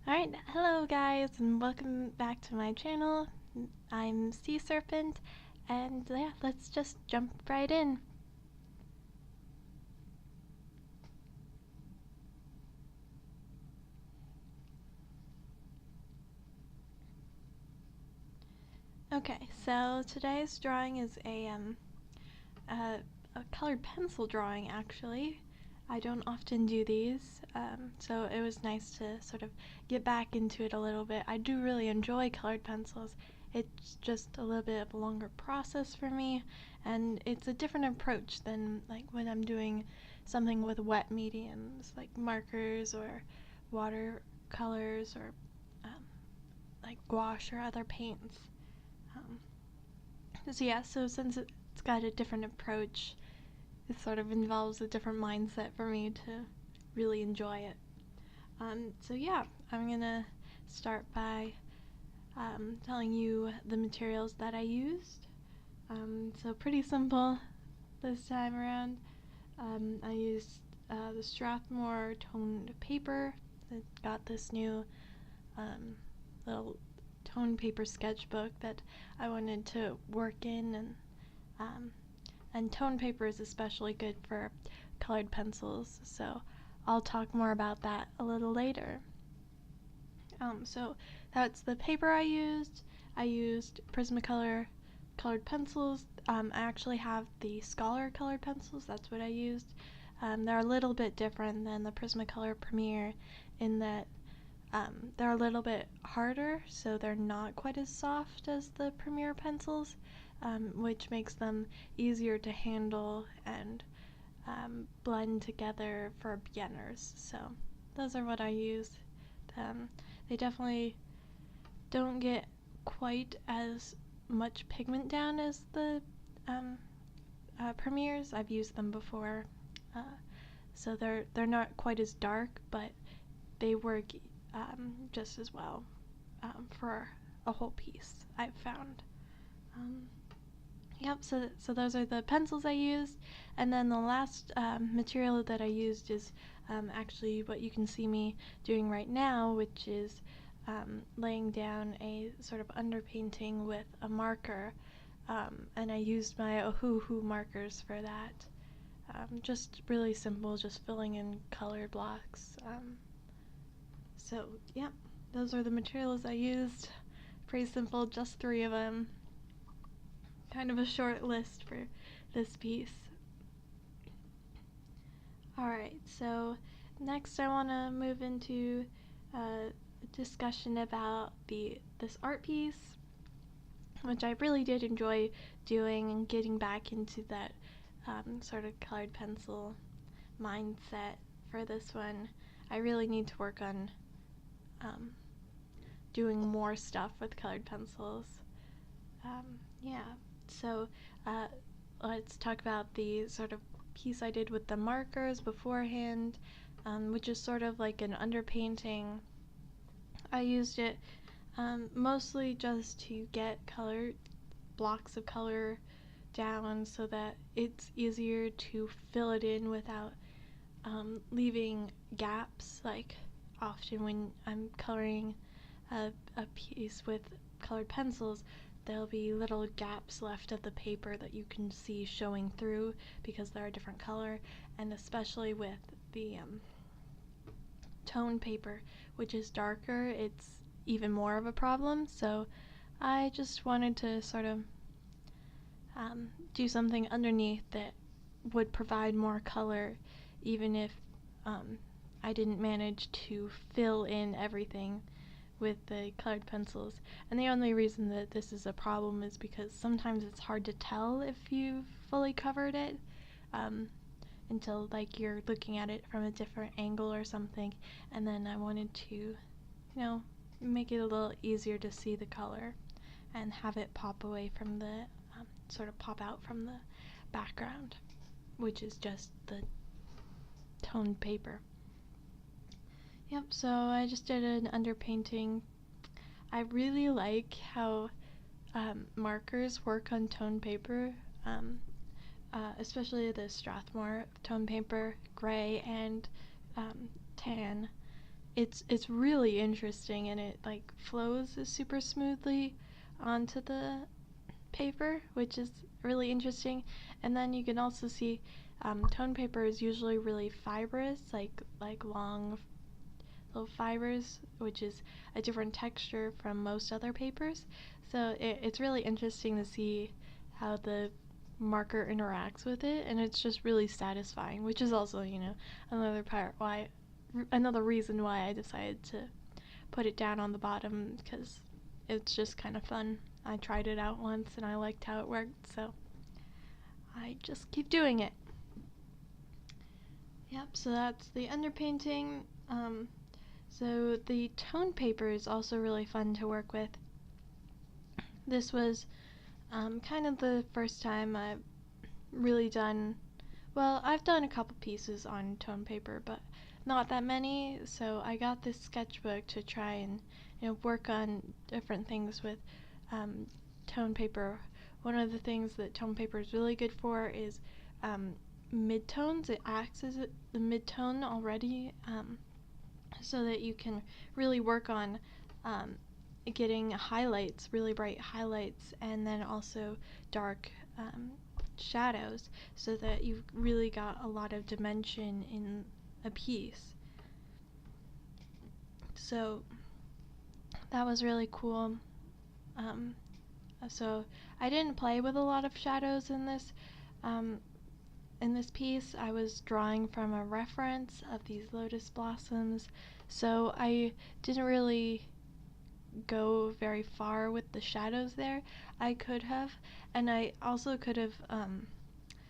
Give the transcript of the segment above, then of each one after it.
Alright, hello guys, and welcome back to my channel. I'm Sea Serpent, and yeah, let's just jump right in. Okay, so today's drawing is a colored pencil drawing, actually. I don't often do these, so it was nice to sort of get back into it a little bit. I do really enjoy colored pencils. It's just a little bit of a longer process for me, and it's a different approach than like when I'm doing something with wet mediums like markers or watercolors or like gouache or other paints. Um, so yeah, so since it's got a different approach, it sort of involves a different mindset for me to really enjoy it. So yeah, I'm gonna start by telling you the materials that I used. So pretty simple this time around. I used the Strathmore toned paper. It got this new little toned paper sketchbook that I wanted to work in, and toned paper is especially good for colored pencils, so I'll talk more about that a little later. So that's the paper I used. I used Prismacolor colored pencils. I actually have the Scholar colored pencils, that's what I used. They're a little bit different than the Prismacolor Premier in that they're a little bit harder, so they're not quite as soft as the Premier pencils, which makes them easier to handle and blend together for beginners. So those are what I use. They definitely don't get quite as much pigment down as the Premiers. I've used them before, so they're not quite as dark, but they work just as well for a whole piece, I've found. Yep, so those are the pencils I used, and then the last material that I used is actually what you can see me doing right now, which is laying down a sort of underpainting with a marker, and I used my Ohuhu markers for that. Just really simple, just filling in color blocks. So yeah, those are the materials I used. Pretty simple, just 3 of them. Kind of a short list for this piece. Alright, so next I want to move into a discussion about this art piece, which I really did enjoy doing and getting back into that sort of colored pencil mindset for this one. I really need to work on doing more stuff with colored pencils. Yeah, so let's talk about the sort of piece I did with the markers beforehand, which is sort of like an underpainting. I used it mostly just to get blocks of color down so that it's easier to fill it in without leaving gaps. Like often when I'm coloring a piece with colored pencils, there'll be little gaps left of the paper that you can see showing through because they're a different color, and especially with the tone paper, which is darker, it's even more of a problem. So I just wanted to sort of do something underneath that would provide more color, even if I didn't manage to fill in everything with the colored pencils. And the only reason that this is a problem is because sometimes it's hard to tell if you've fully covered it until like you're looking at it from a different angle or something, and then I wanted to, you know, make it a little easier to see the color and have it pop away from the sort of pop out from the background, which is just the toned paper. Yep, so I just did an underpainting. I really like how markers work on toned paper, especially the Strathmore toned paper, gray and tan. it's really interesting, and it like flows super smoothly onto the paper, which is really interesting. And then you can also see tone paper is usually really fibrous, like long little fibers, which is a different texture from most other papers. So it's really interesting to see how the marker interacts with it, and it's just really satisfying, which is also, another reason why I decided to put it down on the bottom, because it's just kind of fun. I tried it out once and I liked how it worked, so I just keep doing it. Yep, so that's the underpainting. So the tone paper is also really fun to work with. This was kind of the first time I've really done, well, I've done a couple pieces on tone paper, but not that many, so I got this sketchbook to try and work on different things with tone paper. One of the things that tone paper is really good for is midtones. It acts as the midtone already, so that you can really work on getting highlights, really bright highlights, and then also dark shadows, so that you've really got a lot of dimension in a piece. So that was really cool. So I didn't play with a lot of shadows in this piece. I was drawing from a reference of these lotus blossoms, so I didn't really go very far with the shadows there. I could have, and I also could have,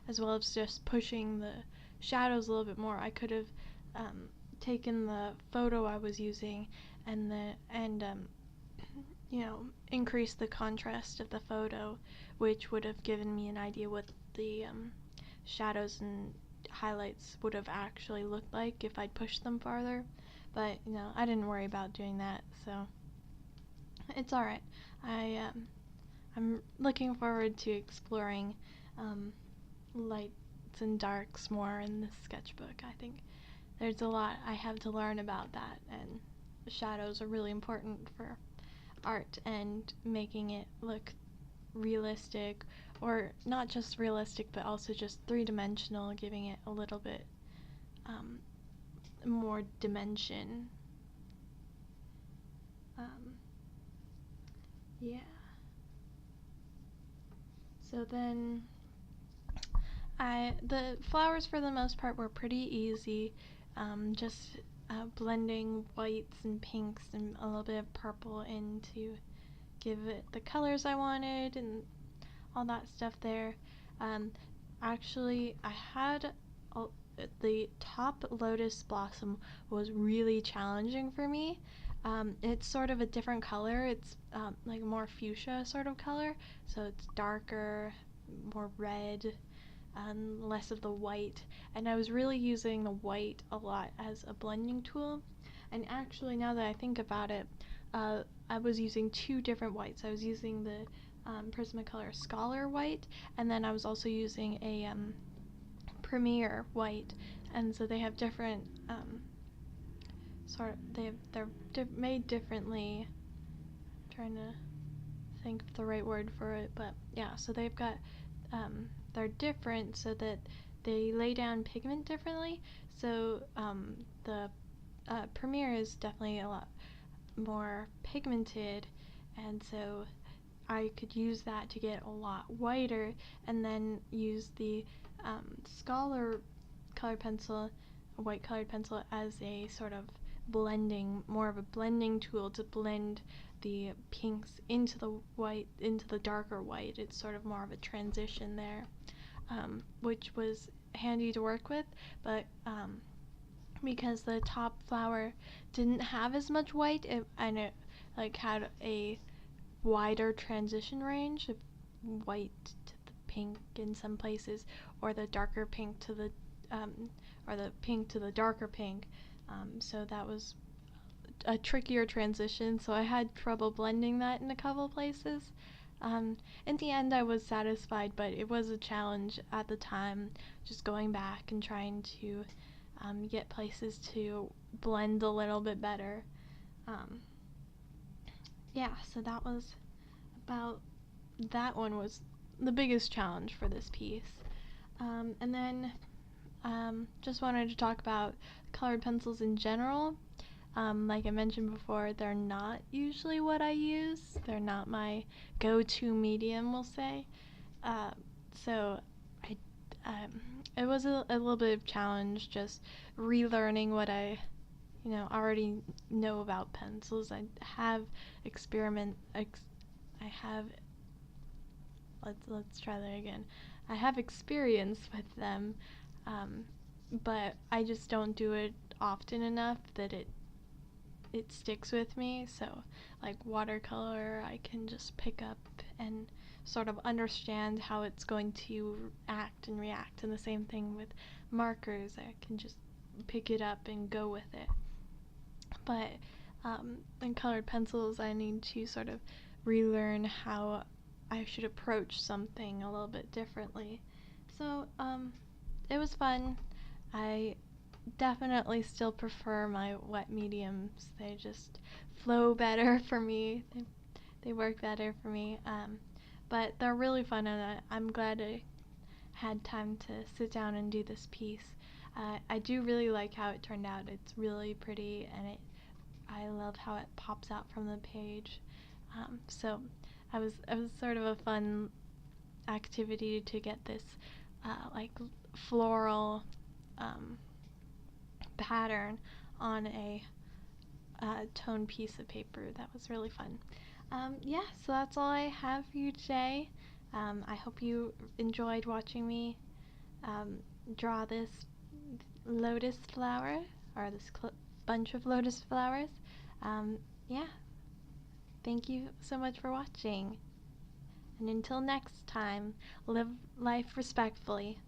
as well as just pushing the shadows a little bit more, I could have taken the photo I was using and increased the contrast of the photo, which would have given me an idea what the shadows and highlights would have actually looked like if I'd pushed them farther. But I didn't worry about doing that, so it's alright. I'm looking forward to exploring lights and darks more in this sketchbook. I think there's a lot I have to learn about that, and shadows are really important for art and making it look realistic, or not just realistic but also just three-dimensional, giving it a little bit more dimension. Yeah. So then the flowers for the most part were pretty easy, just blending whites and pinks and a little bit of purple in to give it the colors I wanted and all that stuff there. Actually, I had the top lotus blossom was really challenging for me. It's sort of a different color. It's like more fuchsia sort of color, so it's darker, more red, less of the white, and I was really using the white a lot as a blending tool. And actually, now that I think about it, I was using two different whites. I was using the Prismacolor Scholar white, and then I was also using a Premier white, and so they have different they're made differently. I'm trying to think of the right word for it, but yeah, so they've got they're different so that they lay down pigment differently. So the Premier is definitely a lot more pigmented, and so I could use that to get a lot whiter, and then use the Scholar colored pencil, a white colored pencil, as a sort of more of a blending tool to blend the pinks into the white, into the darker white. It's sort of more of a transition there, which was handy to work with, but because the top flower didn't have as much white, and it like had a wider transition range of white to the pink in some places, or the darker pink to the or the pink to the darker pink. So that was a trickier transition, so I had trouble blending that in a couple places. In the end, I was satisfied, but it was a challenge at the time, just going back and trying to get places to blend a little bit better. Yeah, so that one was the biggest challenge for this piece. And then just wanted to talk about colored pencils in general. Like I mentioned before, they're not usually what I use. They're not my go-to medium, we'll say. So it was a little bit of challenge just relearning what I already know about pencils. I have let's try that again. I have experience with them, but I just don't do it often enough that it sticks with me. So like watercolor, I can just pick up and sort of understand how it's going to act and react, and the same thing with markers. I can just pick it up and go with it. But in colored pencils, I need to sort of relearn how I should approach something a little bit differently. So it was fun. I definitely still prefer my wet mediums. They just flow better for me. They work better for me. But they're really fun, and I'm glad I had time to sit down and do this piece. I do really like how it turned out. It's really pretty, and I love how it pops out from the page. So it was sort of a fun activity to get this like floral pattern on a toned piece of paper. That was really fun. Yeah, so that's all I have for you today. I hope you enjoyed watching me draw this lotus flower, or this bunch of lotus flowers. Yeah, thank you so much for watching. And until next time, live life respectfully.